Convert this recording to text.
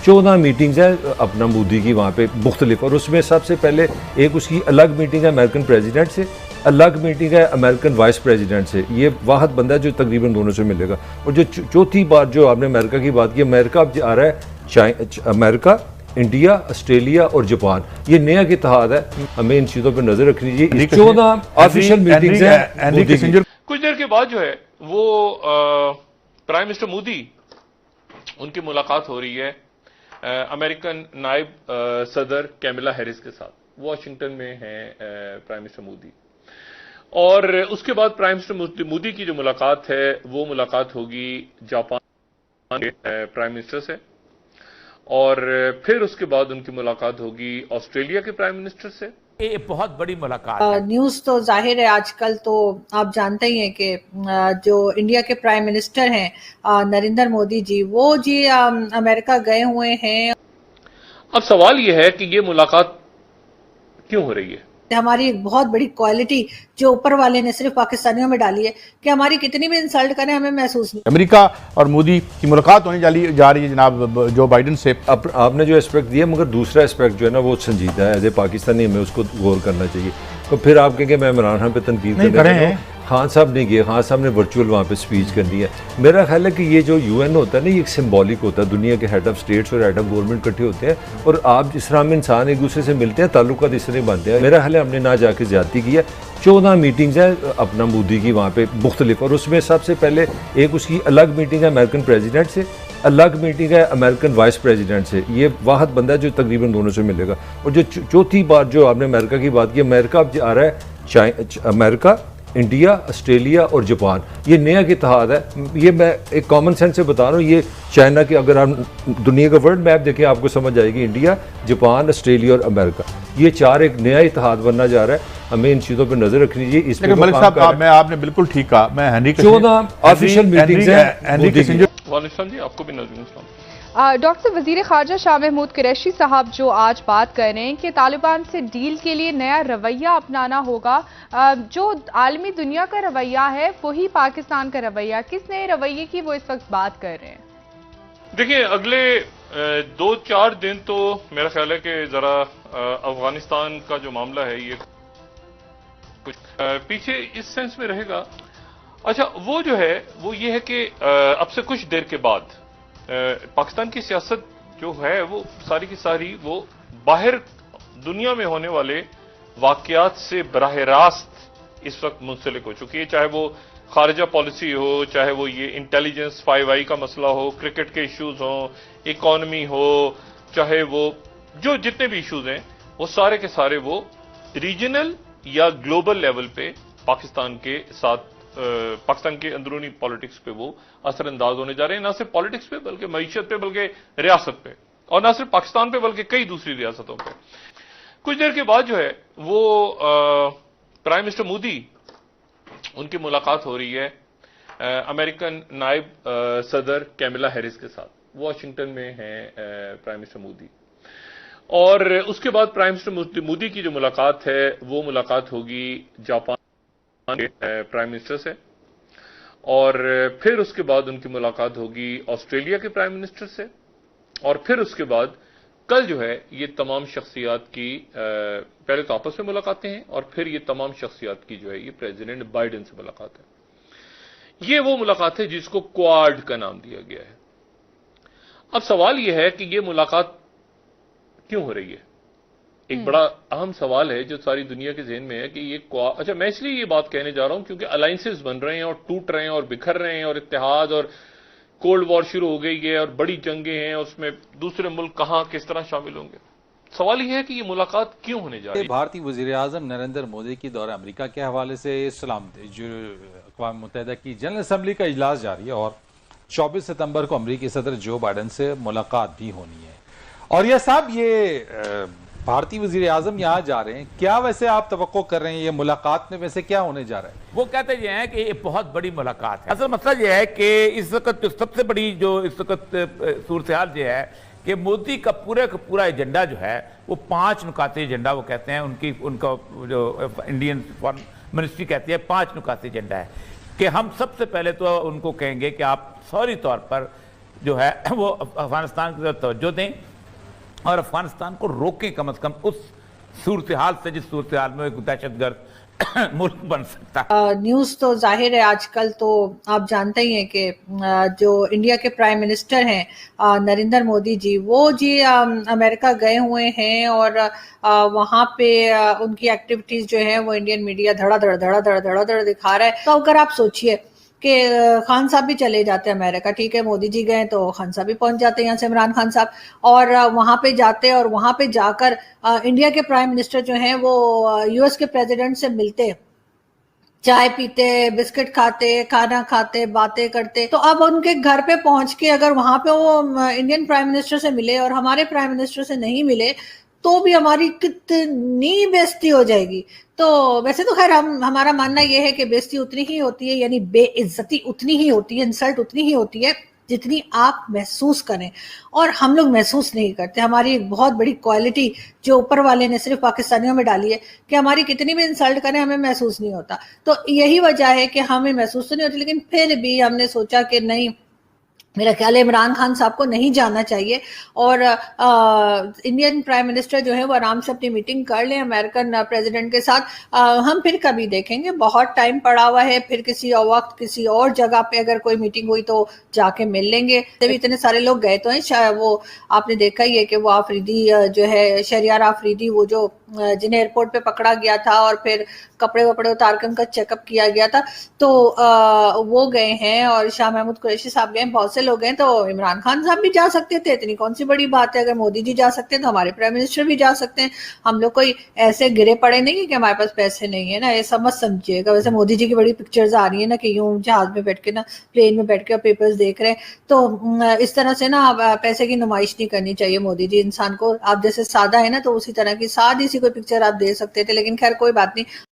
14 meetings हैं अपना मोदी की वहाँ पे मुख्तलिफ, और उसमें सबसे पहले एक उसकी अलग मीटिंग है अमेरिकन प्रेसिडेंट से, अलग मीटिंग है अमेरिकन वाइस प्रेसिडेंट से। ये वाहद बंदा है जो तकरीबन दोनों से मिलेगा। और जो चौथी बात जो आपने अमेरिका की बात की, अमेरिका अब आ रहा है अमेरिका, इंडिया, ऑस्ट्रेलिया और जापान, ये नया इत्तेहाद है। हमें इन चीज़ों पर नजर रखनी चाहिए। 14 ऑफिशियल मीटिंग्स हैं। कुछ देर के बाद जो है वो प्राइम मिनिस्टर मोदी उनकी मुलाकात हो रही है अमेरिकन नायब सदर कैमिला हैरिस के साथ। वॉशिंगटन में हैं प्राइम मिनिस्टर मोदी, और उसके बाद प्राइम मिनिस्टर मोदी की जो मुलाकात है वो मुलाकात होगी जापान के प्राइम मिनिस्टर से, और फिर उसके बाद उनकी मुलाकात होगी ऑस्ट्रेलिया के प्राइम मिनिस्टर से। ये बहुत बड़ी मुलाकात है। न्यूज़ तो जाहिर है आजकल तो आप जानते ही हैं कि जो इंडिया के प्राइम मिनिस्टर हैं नरेंद्र मोदी जी, वो जी अमेरिका गए हुए हैं। अब सवाल ये है कि ये मुलाकात क्यों हो रही है? हमारी एक बहुत बड़ी क्वालिटी जो ऊपर वाले ने सिर्फ पाकिस्तानियों में डाली है कि हमारी कितनी भी इंसल्ट करें हमें महसूस नहीं। अमेरिका और मोदी की मुलाकात होने जा रही है जनाब जो बाइडन से। आपने जो एस्पेक्ट दिया, मगर दूसरा एस्पेक्ट जो है ना वो संजीदा है, एज ए पाकिस्तानी हमें उसको गौर करना चाहिए। तो फिर आप कहेंगे मैं इमरान खान पे तनकीद नहीं कर रहे हैं। खान साहब नहीं गए, खान साहब ने वर्चुअल वहाँ पे स्पीच करनी है। मेरा ख्याल है कि ये जो यूएन होता है ना, ये एक सिंबॉलिक होता है। दुनिया के हेड ऑफ स्टेट्स और हेड ऑफ गवर्नमेंट इकट्ठे होते हैं, और आप जिस तरह में इंसान एक दूसरे से मिलते हैं, ताल्लुकात इस तरह बनते हैं। मेरा ख्याल है हमने ना जाके ज्यादती की है। 14 मीटिंग्स हैं अपना मोदी की वहाँ पे मुख्तलिफ, और उसमें सबसे पहले एक उसकी अलग मीटिंग है अमेरिकन प्रेसिडेंट से, अलग मीटिंग है अमेरिकन वाइस प्रेसिडेंट से। ये वाहद बंदा है जो तकरीबन दोनों से मिलेगा। और जो चौथी बात जो आपने अमेरिका की बात की, अमेरिका अब आ रहा है अमेरिका, इंडिया, ऑस्ट्रेलिया और जापान, ये नया इत्तेहाद है। ये मैं एक कॉमन सेंस से बता रहा हूँ। ये चाइना की, अगर हम दुनिया का वर्ल्ड मैप देखें आपको समझ आएगी, इंडिया, जापान, ऑस्ट्रेलिया और अमेरिका, ये चार एक नया इत्तेहाद बनना जा रहा है। हमें इन चीज़ों पर नजर रखनी चाहिए। इस लेकिन मलिक साहब आपने बिल्कुल ठीक कहा। मैं हेनरी 14 ऑफिशियल मीटिंग्स हैं। वालेकुम जी, आपको भी नजर। डॉक्टर साहब, वज़ीर ख़ारजा शाह महमूद कुरैशी साहब जो आज बात कर रहे हैं कि तालिबान से डील के लिए नया रवैया अपनाना होगा, जो आलमी दुनिया का रवैया है वही पाकिस्तान का रवैया, किस नए रवैये की वो इस वक्त बात कर रहे हैं? देखिए, अगले 2-4 दिन तो मेरा ख्याल है कि जरा अफगानिस्तान का जो मामला है ये कुछ पीछे इस सेंस में रहेगा। अच्छा, वो जो है वो ये है कि अब से कुछ देर के बाद पाकिस्तान की सियासत जो है वो सारी की सारी वो बाहर दुनिया में होने वाले वाकयात से बराह रास्त इस वक्त मुंसलिक हो चुकी है। चाहे वो खारजा पॉलिसी हो, चाहे वो ये इंटेलिजेंस 5I का मसला हो, क्रिकेट के इश्यूज हो, इकॉनमी हो, चाहे वो जो जितने भी इश्यूज हैं वो सारे के सारे वो रीजनल या ग्लोबल लेवल पे पाकिस्तान के साथ पाकिस्तान के अंदरूनी पॉलिटिक्स पे वो असरअंदाज होने जा रहे हैं। ना सिर्फ पॉलिटिक्स पे बल्कि मईशत पे, बल्कि रियासत पे, और ना सिर्फ पाकिस्तान पे बल्कि कई दूसरी रियासतों पे। कुछ देर के बाद जो है वो प्राइम मिनिस्टर मोदी उनकी मुलाकात हो रही है अमेरिकन नायब सदर कैमिला हैरिस के साथ। वॉशिंगटन में हैं प्राइम मिनिस्टर मोदी, और उसके बाद प्राइम मिनिस्टर मोदी की जो मुलाकात है वो मुलाकात होगी जापान के प्राइम मिनिस्टर से, और फिर उसके बाद उनकी मुलाकात होगी ऑस्ट्रेलिया के प्राइम मिनिस्टर से, और फिर उसके बाद कल जो है ये तमाम शख्सियात की पहले तो आपस में मुलाकातें हैं, और फिर ये तमाम शख्सियात की जो है ये प्रेसिडेंट बाइडेन से मुलाकात है। ये वो मुलाकात है जिसको क्वाड का नाम दिया गया है। अब सवाल यह है कि ये मुलाकात क्यों हो रही है? एक बड़ा अहम सवाल है जो सारी दुनिया के ज़हन में है कि ये अच्छा, मैं इसलिए ये बात कहने जा रहा हूं क्योंकि अलायंसेस बन रहे हैं और टूट रहे हैं और बिखर रहे हैं, और इत्तेहाद और कोल्ड वॉर शुरू हो गई है, और बड़ी जंगें हैं, उसमें दूसरे मुल्क कहां किस तरह शामिल होंगे। सवाल यह है कि ये मुलाकात क्यों होने जा रही है? भारतीय वज़ीर आज़म नरेंद्र मोदी की दौरे अमेरिका के हवाले से सलाम जो अक़वाम मुत्तहिदा की जनरल असम्बली का इजलास जारी है, और 24 सितंबर को अमेरिकी सदर जो बाइडन से मुलाकात भी होनी है। और यह साहब, ये भारतीय वज़ीर आज़म यहाँ जा रहे हैं, क्या वैसे आप तवक्को कर रहे हैं ये मुलाकात में वैसे क्या होने जा रहा है? वो कहते ये हैं कि ये बहुत बड़ी मुलाकात है। असल मसला ये है कि इस वक्त जो सबसे बड़ी जो इस वक्त सूरत हाल ये है कि मोदी का पूरा एजेंडा जो है वो 5 नुकाती एजेंडा वो कहते हैं, उनका जो इंडियन फॉरेन मिनिस्ट्री कहती है 5 नुकाती एजेंडा है कि हम सबसे पहले तो उनको कहेंगे कि आप फौरी तौर पर جو ہے وہ افغانستان کی طرف توجہ دیں اور افغانستان کو روکیں کم از کم اس صورتحال سے جس صورتحال میں ایک دہشت گرد ملک بن سکتا ہے۔ نیوز تو ظاہر ہے آج کل تو آپ جانتے ہی ہیں کہ جو انڈیا کے پرائم منسٹر ہیں نریندر مودی جی، وہ جی امریکہ گئے ہوئے ہیں اور وہاں پہ ان کی ایکٹیویٹیز جو ہیں وہ انڈین میڈیا دھڑا دھڑ دکھا رہا ہے۔ تو اگر آپ سوچئے کہ خان صاحب بھی چلے جاتے ہیں امریکہ، ٹھیک ہے مودی جی گئے تو خان صاحب بھی پہنچ جاتے ہیں یہاں سے، عمران خان صاحب، اور وہاں پہ جاتے اور وہاں پہ جا کر انڈیا کے پرائم منسٹر جو ہیں وہ یو ایس کے پریزیڈنٹ سے ملتے، چائے پیتے، بسکٹ کھاتے، کھانا کھاتے، باتیں کرتے۔ تو اب ان کے گھر پہ پہنچ کے اگر وہاں پہ وہ انڈین پرائم منسٹر سے ملے اور ہمارے پرائم منسٹر سے نہیں ملے تو بھی ہماری کتنی بےزتی ہو جائے گی۔ تو ویسے تو خیر ہمارا ماننا یہ ہے کہ بےزتی اتنی ہی ہوتی ہے، یعنی بے عزتی اتنی ہی ہوتی ہے، انسلٹ اتنی ہی ہوتی ہے جتنی آپ محسوس کریں، اور ہم لوگ محسوس نہیں کرتے۔ ہماری ایک بہت بڑی کوالٹی جو اوپر والے نے صرف پاکستانیوں میں ڈالی ہے کہ ہماری کتنی بھی انسلٹ کریں ہمیں محسوس نہیں ہوتا۔ تو یہی وجہ ہے کہ ہمیں محسوس تو نہیں ہوتی، لیکن پھر بھی ہم نے سوچا کہ نہیں، میرا خیال ہے عمران خان صاحب کو نہیں جانا چاہیے، اور انڈین پرائم منسٹر جو ہے وہ آرام سے اپنی میٹنگ کر لیں امریکن پریزیڈنٹ کے ساتھ۔ ہم پھر کبھی دیکھیں گے، بہت ٹائم پڑا ہوا ہے، پھر کسی اور وقت کسی اور جگہ پہ اگر کوئی میٹنگ ہوئی تو جا کے مل لیں گے۔ اتنے سارے لوگ گئے تو ہیں، وہ آپ نے دیکھا ہی ہے کہ وہ آفریدی جو ہے شہریار آفریدی، وہ جو جنہیں ایئرپورٹ پہ پکڑا گیا تھا اور پھر کپڑے وپڑے اتار کے ان کا چیک اپ کیا گیا تھا، تو وہ گئے ہیں، اور شاہ محمود قریشی صاحب گئے، بہت سے لوگ ہیں۔ تو عمران خان صاحب بھی جا سکتے تھے، اتنی کون سی بڑی بات ہے؟ اگر مودی جی جا سکتے ہیں تو ہمارے پرائم منسٹر بھی جا سکتے ہیں۔ ہم لوگ کوئی ایسے گرے پڑے نہیں کہ ہمارے پاس پیسے نہیں ہیں نا، یہ سمجھ سمجھیے گا۔ ویسے مودی جی کی بڑی پکچرز آ رہی ہیں نا کہ یوں جہاز میں بیٹھ کے نا، پلین میں بیٹھ کے پیپرز دیکھ رہے ہیں، تو اس طرح سے نا پیسے کی نمائش نہیں کرنی چاہیے مودی جی۔ انسان کو آپ جیسے سادہ ہے نا، تو اسی طرح کی سادی سی کوئی پکچر آپ دے سکتے تھے، لیکن خیر کوئی بات نہیں۔